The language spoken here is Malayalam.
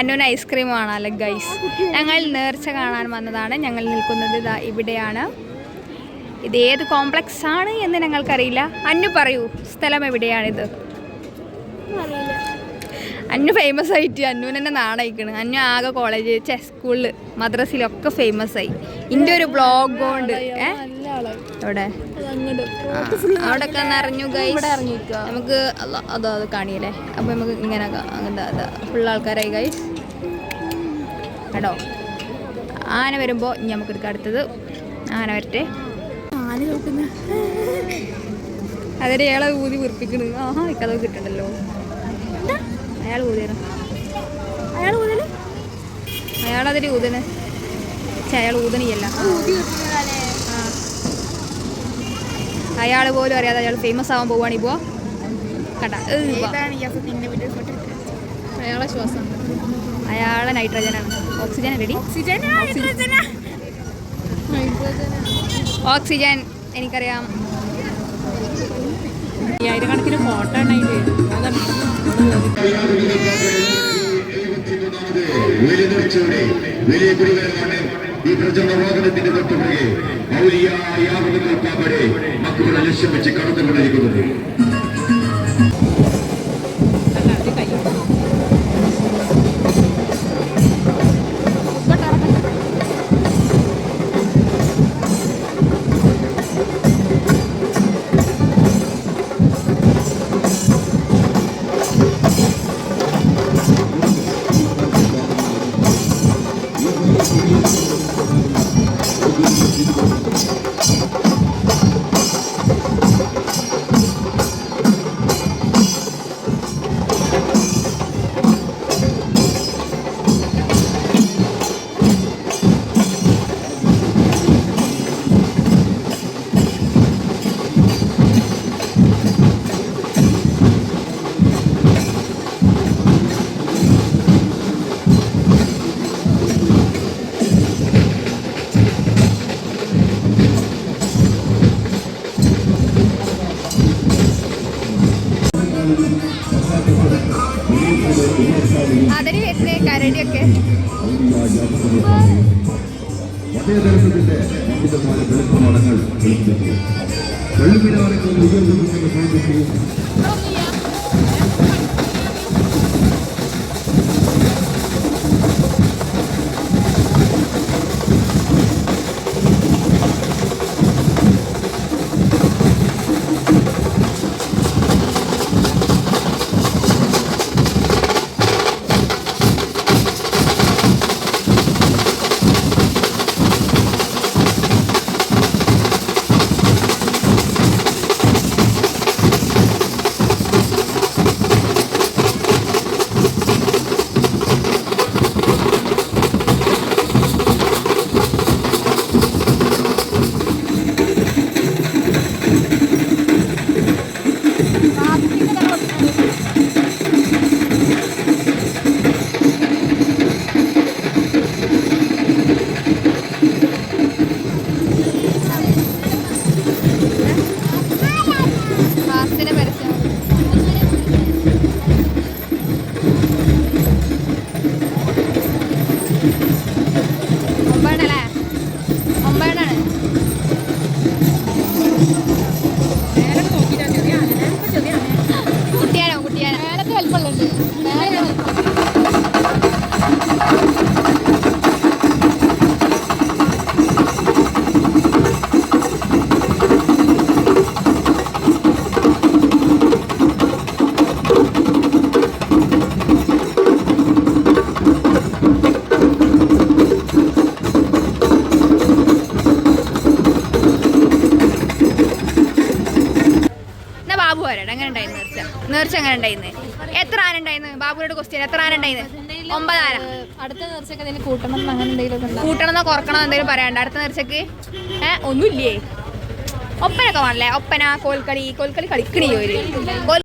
അന്നുവിന് ഐസ്ക്രീം കാണാമല്ലോ ഗൈസ്. ഞങ്ങൾ നേർച്ച കാണാൻ വന്നതാണ്. ഞങ്ങൾ നിൽക്കുന്നത് ഇതാ ഇവിടെയാണ്. ഇത് ഏത് കോംപ്ലക്സ് ആണ് എന്ന് ഞങ്ങൾക്കറിയില്ല. അന്നു പറയൂ, സ്ഥലം എവിടെയാണിത്? അന്നു ഫേമസ് ആയിട്ട് അന്നുവിന് തന്നെ നാണയിക്കണ്. അന്നു ആകെ കോളേജ് സ്കൂളിൽ മദ്രസയിലൊക്കെ ഫേമസ് ആയി. ഇൻ്റെ ഒരു ബ്ലോഗ് കൊണ്ട് എവിടെ അവിടെയൊക്കെ നിറഞ്ഞു ഗൈസ്. നമുക്ക് അതോ അത് കാണിയല്ലേ. അപ്പോൾ നമുക്ക് ഇങ്ങനെ അങ്ങനത്തെ ഫുൾ ആൾക്കാരായി ഗൈസ് കേട്ടോ. ആന വരുമ്പോൾ ഇനി നമുക്ക് എടുക്കാം. അടുത്തത് ആന വരട്ടെ. ആന നോക്കുന്ന അതൊരു അയാളെ ഊതി വീർപ്പിക്കണ്. ആഹാ ഇക്കഥ കിട്ടണ്ടല്ലോ. അയാൾ ഊതിയാണ്. അയാളതിൽ ഊതന്. പക്ഷെ അയാൾ ഊതണിയല്ല. അയാൾ പോലും അറിയാതെ അയാൾ ഫേമസ് ആവാൻ പോവാണ് ഇപ്പോൾ. കണ്ട അയാളെ ശ്വാസം, അയാളെ നൈട്രജനാണ്. Oxygen ready. ഓക്സിജൻ എനിക്കറിയാം. 1000 ഫോട്ടോ ഉണ്ടായിട്ട് വലിയ കുടിവരമാണ് ഈ പ്രചണ്ഡ വാഹനത്തിന്റെ തൊട്ടുപുറകെ മൗലിയാപടെ മക്കളുടെ ലക്ഷ്യം വെച്ച് കടന്നുകൊണ്ടിരിക്കുന്നത്. അതിന് വരുന്ന കരടിയൊക്കെ മതേതരത്വത്തിന്റെ അമിതമായ വെളുപ്പമടങ്ങൾ വെള്ളുമിനാരങ്ങൾ ഉയർന്നു. നേർച്ച എങ്ങനെ ഉണ്ടായിരുന്നു? എത്ര ആന ഉണ്ടായിരുന്നു? ബാബുവിനോട് ക്വസ്റ്റ്യൻ, എത്ര ആന ഉണ്ടായിരുന്നു? 9 ആന. അടുത്ത നേർച്ചക്ക് കൂട്ടണം എന്നോ കുറക്കണം എന്തെങ്കിലും പറയാണ്ട് അടുത്ത നേർച്ചക്ക്? ഒന്നുമില്ലേ? ഒപ്പനൊക്കെ വേണല്ലേ? ഒപ്പന, കോൽക്കളി കളിക്കണിയോ?